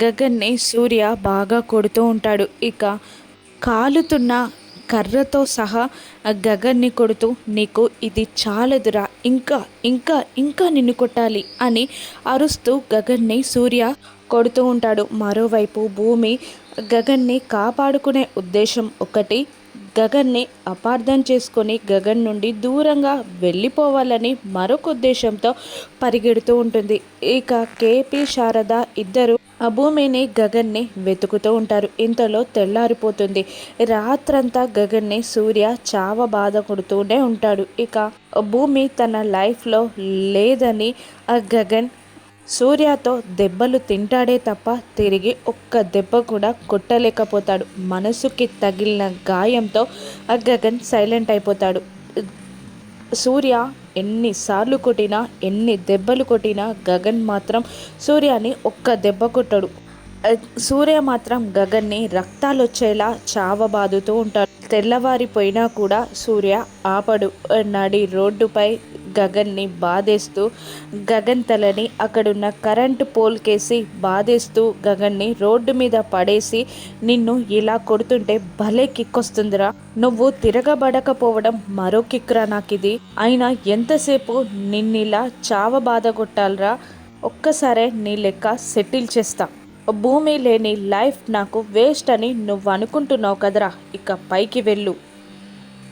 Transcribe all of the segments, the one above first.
గగన్ని సూర్య బాగా కొడుతూ ఉంటాడు. ఇక కాలుతున్న కర్రతో సహా గగన్ని కొడుతూ, నీకు ఇది చాలదురా, ఇంకా ఇంకా ఇంకా నిన్ను కొట్టాలి అని అరుస్తూ గగన్ని సూర్య కొడుతూ ఉంటాడు. మరోవైపు భూమి గగన్ని కాపాడుకునే ఉద్దేశం ఒకటి, గగన్ని అపార్థం చేసుకొని గగన్ నుండి దూరంగా వెళ్ళిపోవాలని మరొక ఉద్దేశంతో పరిగెడుతూ ఉంటుంది. ఇక కేపీ శారద ఇద్దరు ఆ భూమిని గగన్ని వెతుకుతూ ఉంటారు. ఇంతలో తెల్లారిపోతుంది. రాత్రంతా గగన్ని సూర్య చావ బాధ కొడుతూనే ఉంటాడు. ఇక భూమి తన లైఫ్లో లేదని ఆ గగన్ సూర్యతో దెబ్బలు తింటాడే తప్ప తిరిగి ఒక్క దెబ్బ కూడా కొట్టలేకపోతాడు. మనసుకి తగిలిన గాయంతో ఆ గగన్ సైలెంట్ అయిపోతాడు. సూర్య ఎన్నిసార్లు కొట్టినా, ఎన్ని దెబ్బలు కొట్టినా గగన్ మాత్రం సూర్యాని ఒక్క దెబ్బ కొట్టడు. సూర్య మాత్రం గగన్ని రక్తాలు వచ్చేలా చావబాదుతూ ఉంటాడు. తెల్లవారిపోయినా కూడా సూర్య ఆపడు. నడి రోడ్డుపై గగన్ని బాధేస్తూ గగన్ తలని అక్కడున్న కరెంటు పోల్కేసి బాధేస్తూ గగన్ని రోడ్డు మీద పడేసి, నిన్ను ఇలా కొడుతుంటే భలే కిక్కొస్తుందిరా, నువ్వు తిరగబడకపోవడం మరో కిక్రా నాకిది, అయినా ఎంతసేపు నిన్నిలా చావ బాధ కొట్టాలరా, ఒక్కసారే నీ లెక్క సెటిల్ చేస్తా, భూమి లేని లైఫ్ నాకు వేస్ట్ అని నువ్వు అనుకుంటున్నావు కదరా, ఇక పైకి వెళ్ళు,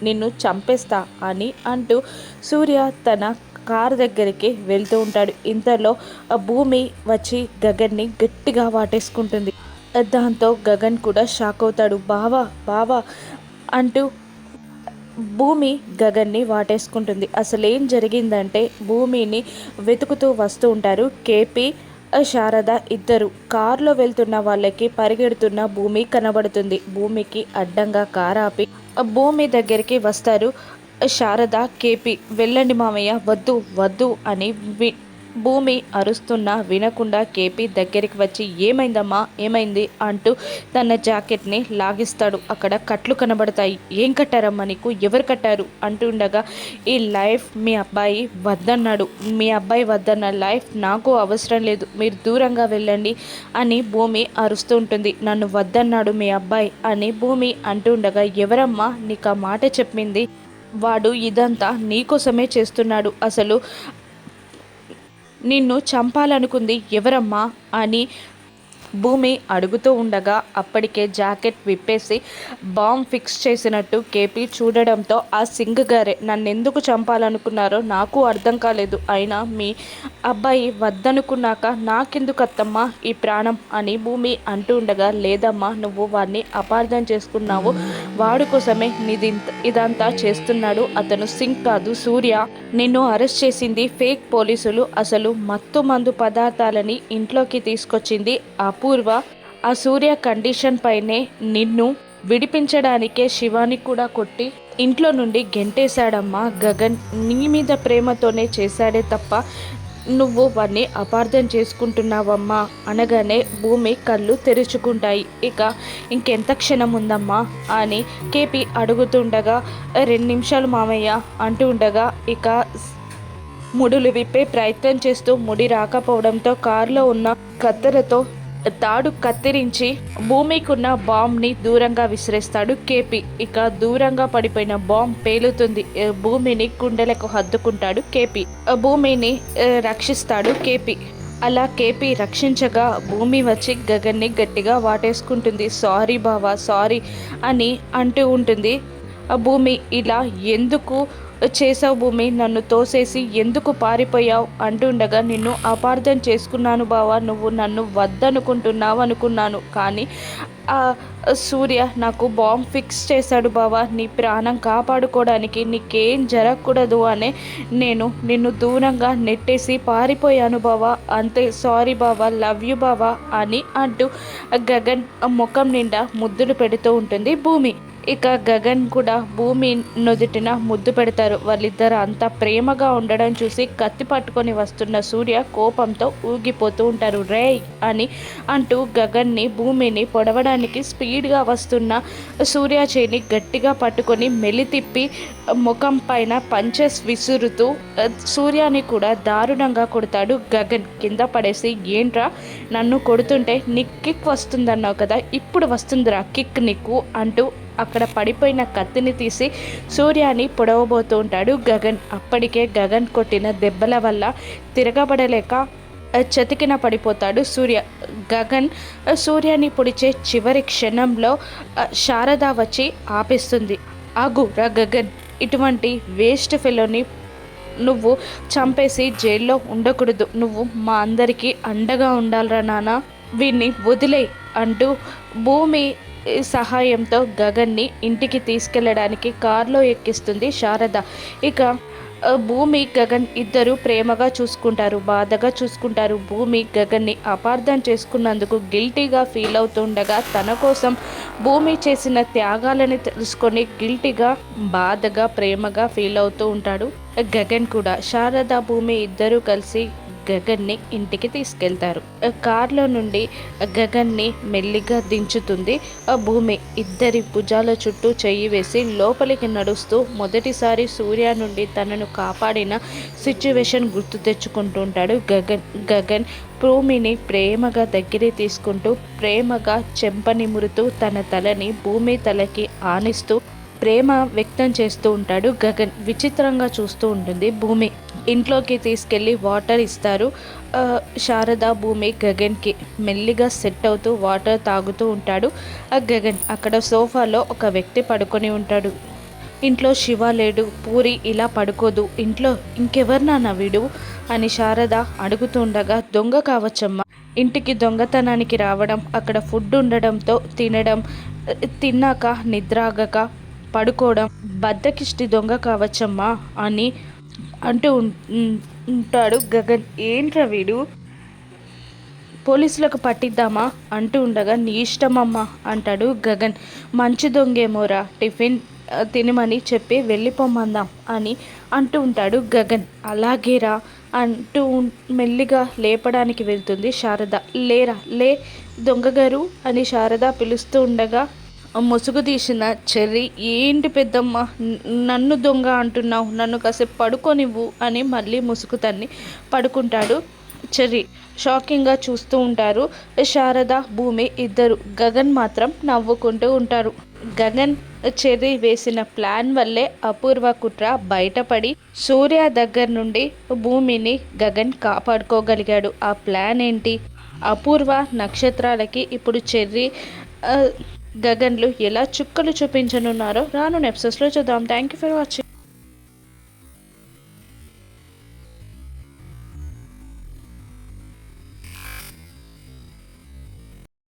నిన్ను చంపేస్తా అని అంటూ సూర్య తన కార్ దగ్గరికి వెళ్తూ ఉంటాడు. ఇంతలో ఆ భూమి వచ్చి గగన్ని గట్టిగా వాటేసుకుంటుంది. దాంతో గగన్ కూడా షాక్ అవుతాడు. బావా బావా అంటూ భూమి గగన్ని వాటేసుకుంటుంది. అసలు ఏం జరిగిందంటే, భూమిని వెతుకుతూ వస్తూ ఉంటారు కేపీ శారద ఇద్దరు. కారులో వెళ్తున్న వాళ్ళకి పరిగెడుతున్న భూమి కనబడుతుంది. భూమికి అడ్డంగా కారు ఆపి భూమి దగ్గరికి వస్తారు శారద, కేపీ. వెళ్ళండి మామయ్య, వద్దు వద్దు అని భూమి అరుస్తున్నా వినకుండా కేపీ దగ్గరికి వచ్చి, ఏమైందమ్మా ఏమైంది అంటూ తన జాకెట్ని లాగిస్తాడు. అక్కడ కట్లు కనబడతాయి. ఏం కట్టారమ్మా నీకు, ఎవరు కట్టారు అంటుండగా, ఈ లైఫ్ మీ అబ్బాయి వద్దన్నాడు, మీ అబ్బాయి వద్దన్న లైఫ్ నాకు అవసరం లేదు, మీరు దూరంగా వెళ్ళండి అని భూమి అరుస్తూ ఉంటుంది. నన్ను వద్దన్నాడు మీ అబ్బాయి అని భూమి అంటుండగా, ఎవరమ్మా నీకు ఆ మాట చెప్పింది, వాడు ఇదంతా నీకోసమే చేస్తున్నాడు, అసలు నిన్ను చంపాలనుకుంది ఎవరమ్మా అని భూమి అడుగుతూ ఉండగా, అప్పటికే జాకెట్ విప్పేసి బాంబ్ ఫిక్స్ చేసినట్టు కేపీ చూడడంతో, ఆ సింగ్ గారే నన్నెందుకు చంపాలనుకున్నారో నాకు అర్థం కాలేదు, అయినా మీ అబ్బాయి వద్దనుకున్నాక నాకెందుకు అత్తమ్మా ఈ ప్రాణం అని భూమి అంటూ ఉండగా, లేదమ్మా నువ్వు వాడిని అపార్థం చేసుకున్నావు, వాడి కోసమే ఇదంతా చేస్తున్నాడు, అతను సింగ్ కాదు సూర్య, నిన్ను అరెస్ట్ చేసింది ఫేక్ పోలీసులు, అసలు మత్తు మందు పదార్థాలని ఇంట్లోకి తీసుకొచ్చింది అపూర్వ, ఆ సూర్య కండిషన్ పైనే నిన్ను విడిపించడానికే శివాని కూడా కొట్టి ఇంట్లో నుండి గెంటేశాడమ్మా గగన్, నీ మీద ప్రేమతోనే చేశాడే తప్ప నువ్వు వాడిని అపార్థం చేసుకుంటున్నావమ్మా అనగానే భూమి కళ్ళు తెరుచుకుంటాయి. ఇక ఇంకెంత క్షణం ఉందమ్మా అని కేపీ అడుగుతుండగా, 2 నిమిషాలు మామయ్య అంటూ ఉండగా, ఇక ముడులు విప్పే ప్రయత్నం చేస్తూ ముడి రాకపోవడంతో కారులో ఉన్న కత్తెరతో తాడు కత్తిరించి భూమికున్న బాంబ్ని దూరంగా విసిరేస్తాడు కేపీ. ఇక దూరంగా పడిపోయిన బాంబ్ పేలుతుంది. భూమిని కుండలకు హద్దుకుంటాడు కేపీ. భూమిని రక్షిస్తాడు కేపీ. అలా కేపీ రక్షించగా భూమి వచ్చి గగన్ని గట్టిగా వాటేసుకుంటుంది. సారీ బావా సారీ అని అంటూ ఉంటుంది. భూమి, ఇలా ఎందుకు చేసావు భూమి, నన్ను తోసేసి ఎందుకు పారిపోయావు అంటుండగా, నిన్ను అపార్థం చేసుకున్నాను బావా, నువ్వు నన్ను వద్దనుకుంటున్నావు అనుకున్నాను, కానీ సూర్య నాకు బాంబ్ ఫిక్స్ చేశాడు బావా, నీ ప్రాణం కాపాడుకోవడానికి, నీకేం జరగకూడదు అనే నేను నిన్ను దూరంగా నెట్టేసి పారిపోయాను బావా, అంతే, సారీ బావా, లవ్ యూ బావా అని అంటూ గగన్ ముఖం నిండా ముద్దులు పెడుతూ ఉంటుంది భూమి. ఇక గగన్ కూడా భూమి నుదుటిన ముద్దు పెడతారు. వాళ్ళిద్దరు అంత ప్రేమగా ఉండడం చూసి కత్తి పట్టుకొని వస్తున్న సూర్య కోపంతో ఊగిపోతూ ఉంటారు. రేయ్ అని అంటూ గగన్ని భూమిని పొడవడానికి స్పీడ్గా వస్తున్న సూర్య చేని గట్టిగా పట్టుకొని మెలితిప్పి ముఖం పైన పంచెస్ విసురుతూ సూర్యాని కూడా దారుణంగా కొడతాడు గగన్. కింద పడేసి ఏంట్రా నన్ను కొడుతుంటే నీకు కిక్ వస్తుందన్నావు కదా, ఇప్పుడు వస్తుందిరా కిక్ నీకు అంటూ అక్కడ పడిపోయిన కత్తిని తీసి సూర్యాని పొడవబోతూ ఉంటాడు గగన్. అప్పటికే గగన్ కొట్టిన దెబ్బల వల్ల తిరగబడలేక చతికిన పడిపోతాడు సూర్య. గగన్ సూర్యాని పొడిచే చివరి క్షణంలో శారద వచ్చి ఆపేస్తుంది. ఆగు రా గగన్, ఇటువంటి వేస్ట్ ఫెలోని నువ్వు చంపేసి జైల్లో ఉండకూడదు. నువ్వు మా అందరికీ అండగా ఉండాలిరా నాన్న, వీడిని వదిలే అంటూ భూమి సహాయంతో గగన్ని ఇంటికి తీసుకెళ్ళడానికి కారులో ఎక్కిస్తుంది శారద. ఇక భూమి గగన్ ఇద్దరు ప్రేమగా చూసుకుంటారు, బాధగా చూసుకుంటారు. భూమి గగన్ని అపార్థం చేసుకున్నందుకు గిల్టీగా ఫీల్ అవుతుండగా తన కోసం భూమి చేసిన త్యాగాలని తెలుసుకొని గిల్టీగా, బాధగా, ప్రేమగా ఫీల్ అవుతూ ఉంటాడు గగన్ కూడా. శారద భూమి ఇద్దరూ కలిసి గగన్ని ఇంటికి తీసుకెళ్తారు. కార్లో నుండి గగన్ని మెల్లిగా దించుతుంది భూమి. ఇద్దరి భుజాల చుట్టూ చెయ్యి వేసి లోపలికి నడుస్తూ మొదటిసారి సూర్య నుండి తనను కాపాడిన సిచ్యువేషన్ గుర్తు తెచ్చుకుంటుంటాడు గగన్. గగన్ భూమిని ప్రేమగా దగ్గరే తీసుకుంటూ ప్రేమగా చెంపనిమురుతూ తన తలని భూమి తలకి ఆనిస్తూ ప్రేమ వ్యక్తం చేస్తూ ఉంటాడు గగన్. విచిత్రంగా చూస్తూ ఉంటుంది భూమి. ఇంట్లోకి తీసుకెళ్ళి వాటర్ ఇస్తారు శారద. భూమి గగన్కి మెల్లిగా సెట్ అవుతూ వాటర్ తాగుతూ ఉంటాడు గగన్. అక్కడ సోఫాలో ఒక వ్యక్తి పడుకొని ఉంటాడు. ఇంట్లో శివ లేడు, పూరి ఇలా పడుకోదు, ఇంట్లో ఇంకెవరు నాన్న వీడు అని శారద అడుగుతుండగా, దొంగ కావచ్చమ్మా, ఇంటికి దొంగతనానికి రావడం, అక్కడ ఫుడ్ ఉండడంతో తినడం, తిన్నాక నిద్రాగక పడుకోవడం, బద్దకిష్టి దొంగ కావచ్చమ్మా అని అంటూ ఉంటాడు గగన్. ఏంట్రా వీడు, పోలీసులకు పట్టిద్దామా అంటూ ఉండగా, నీ ఇష్టమమ్మా అంటాడు గగన్. మంచి దొంగేమోరా, టిఫిన్ తినమని చెప్పి వెళ్ళిపోమందాం అని అంటూ ఉంటాడు గగన్. అలాగేరా అంటూ మెల్లిగా లేపడానికి వెళ్తుంది శారద. లేరా లే దొంగగారు అని శారద పిలుస్తూ ఉండగా, ముసుగు తీసిన చెర్రీ, ఏంటి పెద్దమ్మ నన్ను దొంగ అంటున్నావు, నన్ను కాసేపు పడుకోనివ్వు అని మళ్ళీ ముసుగు తన్ని పడుకుంటాడు చెర్రీ. షాకింగ్గా చూస్తూ ఉంటారు శారద భూమి ఇద్దరు. గగన్ మాత్రం నవ్వుకుంటూ ఉంటారు. గగన్ చెర్రీ వేసిన ప్లాన్ వల్లే అపూర్వ కుట్ర బయటపడి సూర్య దగ్గర నుండి భూమిని గగన్ కాపాడుకోగలిగాడు. ఆ ప్లాన్ ఏంటి? అపూర్వ నక్షత్రాలకి ఇప్పుడు చెర్రీ గగన్లు ఎలా చుక్కలు చూపించనున్నారో రాను ఎపిసోడ్స్లో చూద్దాం. Thank you for watching.